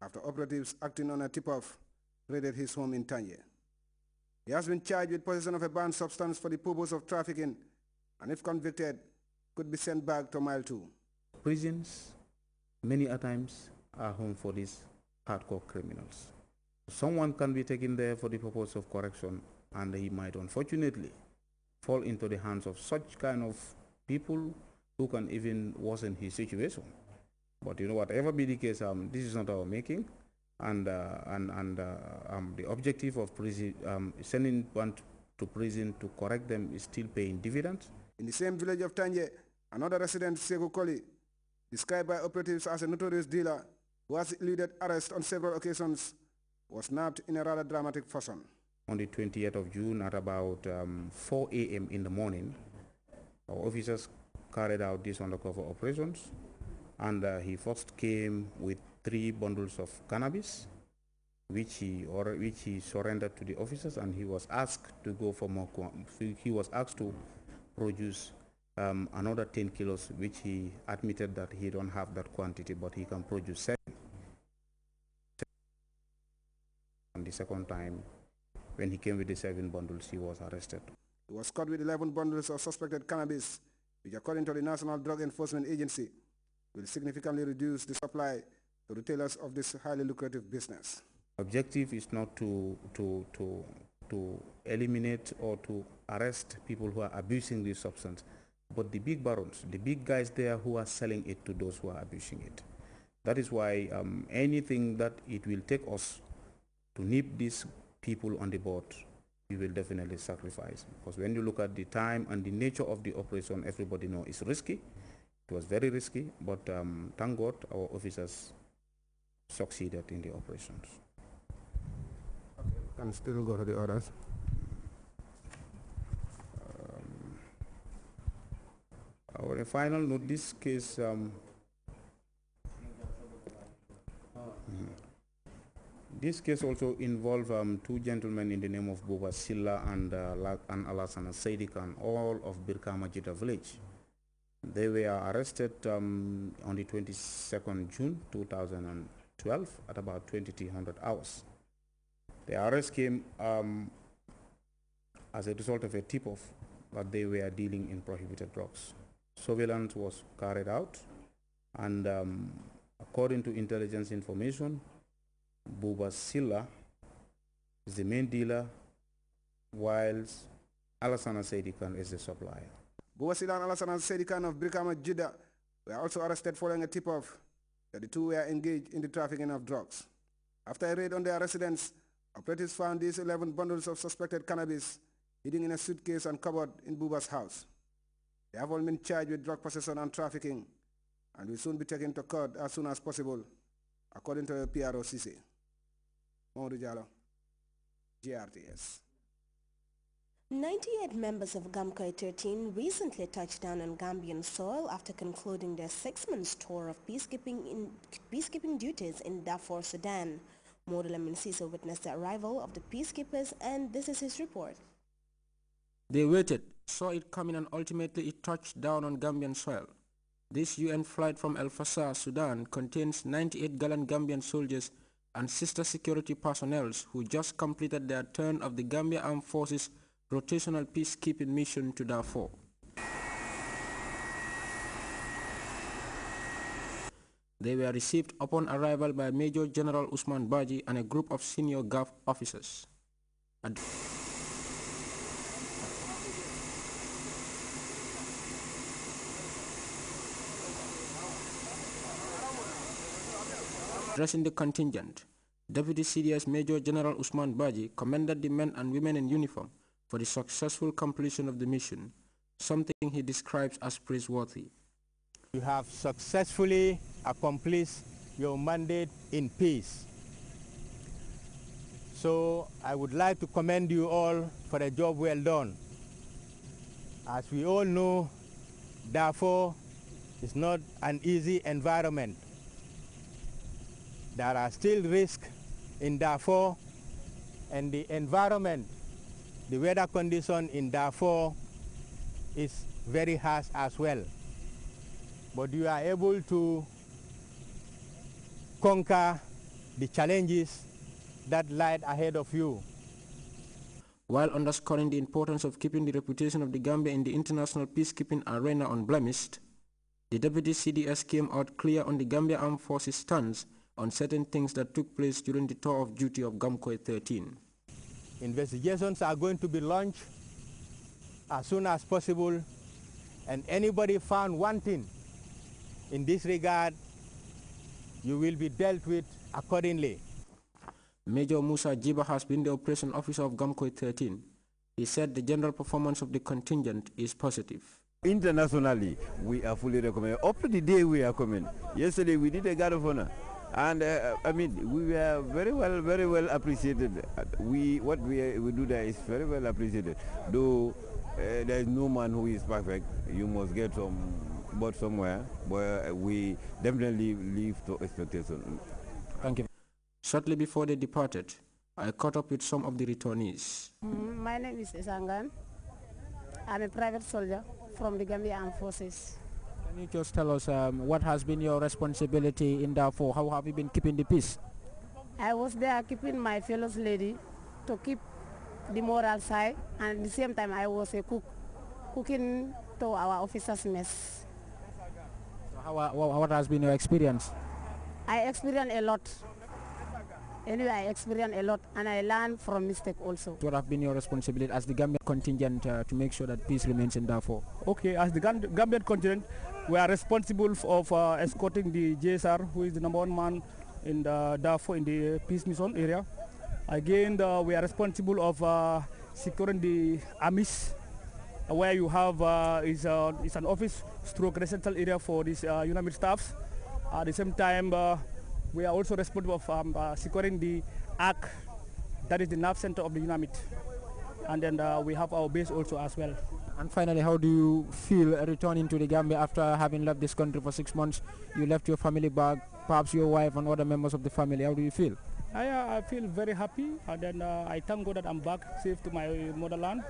after operatives acting on a tip-off raided his home in Tanye. He has been charged with possession of a banned substance for the purpose of trafficking, and if convicted, could be sent back to Mile 2. Prisons, many a times, are home for these hardcore criminals. Someone can be taken there for the purpose of correction, and he might unfortunately fall into the hands of such kind of people who can even worsen his situation. But you know, whatever be the case, this is not our making, and the objective of sending one to prison to correct them is still paying dividends. In the same village of Tanje, another resident, Sego Koli, described by operatives as a notorious dealer who has eluded arrest on several occasions, was nabbed in a rather dramatic fashion. On the 20th of June at about 4 a.m. in the morning, our officers carried out these undercover operations, and he first came with 3 bundles of cannabis, which he surrendered to the officers, and he was asked to go for more. He was asked to produce another 10 kilos, which he admitted that he don't have that quantity, but he can produce 7. And the second time, when he came with the 7 bundles, he was arrested. He was caught with 11 bundles of suspected cannabis, which according to the National Drug Enforcement Agency, will significantly reduce the supply to retailers of this highly lucrative business. Objective is not to eliminate or to arrest people who are abusing this substance, but the big barons, the big guys there who are selling it to those who are abusing it. That is why anything that it will take us to nip these people on the board, we will definitely sacrifice. Because when you look at the time and the nature of the operation, everybody knows it's risky. It was very risky, but thank God our officers succeeded in the operations. Okay, can still go to the others. Our final note, this case, this case also involved 2 gentlemen in the name of Boba Silla and Alassana Saidikan, all of Birkama Jita village. They were arrested on the 22nd June 2012 at about 2300 hours. The arrest came as a result of a tip-off that they were dealing in prohibited drugs. Surveillance was carried out, and according to intelligence information, Buba Silla is the main dealer, whilst Alassana Saidikan is the supplier. Buba Silla and Alassana Saidikan of Brikama Jida were also arrested following a tip-off that the two were engaged in the trafficking of drugs. After a raid on their residence, operatives found these 11 bundles of suspected cannabis hidden in a suitcase and cupboard in Buba's house. They have all been charged with drug possession and trafficking, and will soon be taken to court as soon as possible, according to the PROCC. Mamadou Diallo, GRTS. 98 members of Gamkoi 13 recently touched down on Gambian soil after concluding their 6-month tour of peacekeeping duties in Darfur, Sudan. Model Aminciso witnessed the arrival of the peacekeepers, and this is his report. They waited, saw it coming, and ultimately it touched down on Gambian soil. This UN flight from El Fasher, Sudan contains 98 gallant Gambian soldiers and sister security personnel who just completed their turn of the Gambia Armed Forces rotational peacekeeping mission to Darfur. They were received upon arrival by Major General Usman Baji and a group of senior GAF officers. Addressing the contingent, Deputy CDS Major General Usman Baji commended the men and women in uniform for the successful completion of the mission, something he describes as praiseworthy. You have successfully accomplished your mandate in peace. So I would like to commend you all for a job well done. As we all know, Darfur is not an easy environment. There are still risks in Darfur, and the environment, the weather condition in Darfur is very harsh as well. But you are able to conquer the challenges that lie ahead of you. While underscoring the importance of keeping the reputation of the Gambia in the international peacekeeping arena unblemished, the Deputy CDS came out clear on the Gambia Armed Forces stance on certain things that took place during the tour of duty of GAMCOI 13. Investigations are going to be launched as soon as possible, and anybody found wanting in this regard, you will be dealt with accordingly. Major Musa Jiba has been the operation officer of GAMCOI 13. He said the general performance of the contingent is positive. Internationally, we are fully recommended. Up to the day we are coming. Yesterday we did a guard of honor, and I mean we were very well appreciated. What we do there is very well appreciated. Though there is no man who is perfect. You must get some but somewhere, but we definitely live to expectation. Thank you. Shortly before they departed, I caught up with some of the returnees. My name is Isangan. I'm a private soldier from the Gambia Armed Forces. Can you just tell us what has been your responsibility in Darfur? How have you been keeping the peace? I was there keeping my fellow lady to keep the moral side, and at the same time I was a cook, cooking to our officers' mess. So what has been your experience? I experienced a lot. Anyway, I experienced a lot, and I learned from mistake also. What have been your responsibility as the Gambian contingent to make sure that peace remains in Darfur? Okay, as the Gambian contingent, we are responsible of escorting the JSR, who is the #1 man in Darfur in the peace mission area. Again, we are responsible of securing the AMIS, where you have is an office stroke residential area for these UNAMID staffs. At the same time, we are also responsible for securing the ARC, that is the nerve center of the UNAMID. And then we have our base also as well. And finally, how do you feel returning to the Gambia after having left this country for 6 months? You left your family back, perhaps your wife and other members of the family. How do you feel? I feel very happy, and then I thank God that I'm back safe to my motherland.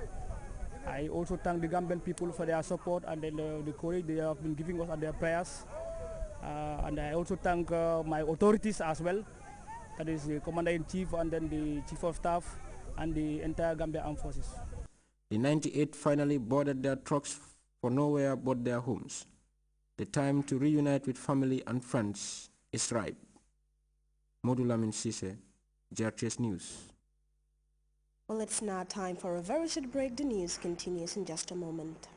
I also thank the Gambian people for their support and then the courage they have been giving us and their prayers. And I also thank my authorities as well, that is the Commander-in-Chief and then the Chief of Staff and the entire Gambia Armed Forces. The 98 finally boarded their trucks for nowhere but their homes. The time to reunite with family and friends is ripe. Modulamin Sise, Grts News. Well, it's now time for a very short break. The news continues in just a moment.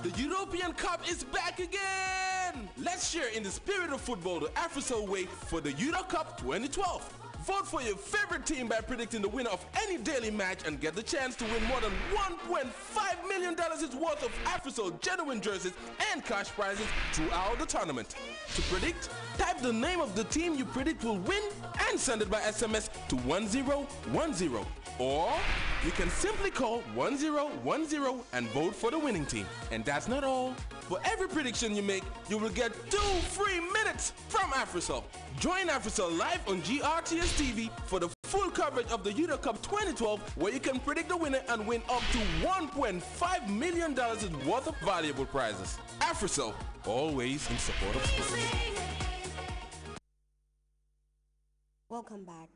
The European Cup is back again! Let's share in the spirit of football the AfriSoul way for the Euro Cup 2012. Vote for your favorite team by predicting the winner of any daily match and get the chance to win more than $1.5 million worth of AfriSoul genuine jerseys and cash prizes throughout the tournament. To predict, type the name of the team you predict will win and send it by SMS to 1010. Or you can simply call 1010 and vote for the winning team. And that's not all. For every prediction you make, you will get 2 free minutes from AfriSoul. Join AfriSoul live on GRTS TV for the full coverage of the Euro Cup 2012, where you can predict the winner and win up to $1.5 million worth of valuable prizes. AfriSoul, always in support of sports. Welcome back.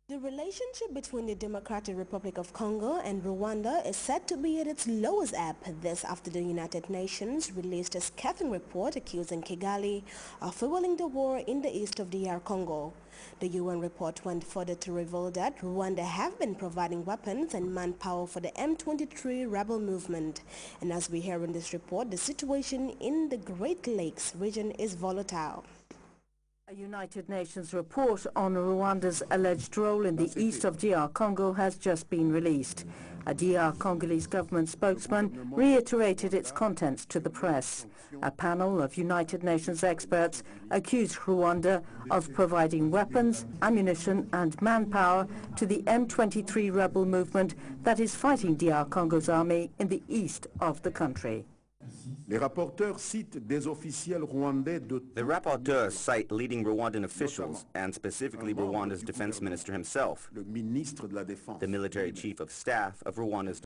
The relationship between the Democratic Republic of Congo and Rwanda is said to be at its lowest ebb, this after the United Nations released a scathing report accusing Kigali of fueling the war in the east of DR Congo. The UN report went further to reveal that Rwanda have been providing weapons and manpower for the M23 rebel movement. And as we hear in this report, the situation in the Great Lakes region is volatile. A United Nations report on Rwanda's alleged role in the east of DR Congo has just been released. A DR Congolese government spokesman reiterated its contents to the press. A panel of United Nations experts accused Rwanda of providing weapons, ammunition and manpower to the M23 rebel movement that is fighting DR Congo's army in the east of the country. The rapporteurs cite leading Rwandan officials, and specifically Rwanda's defense minister himself, the military chief of staff of Rwanda's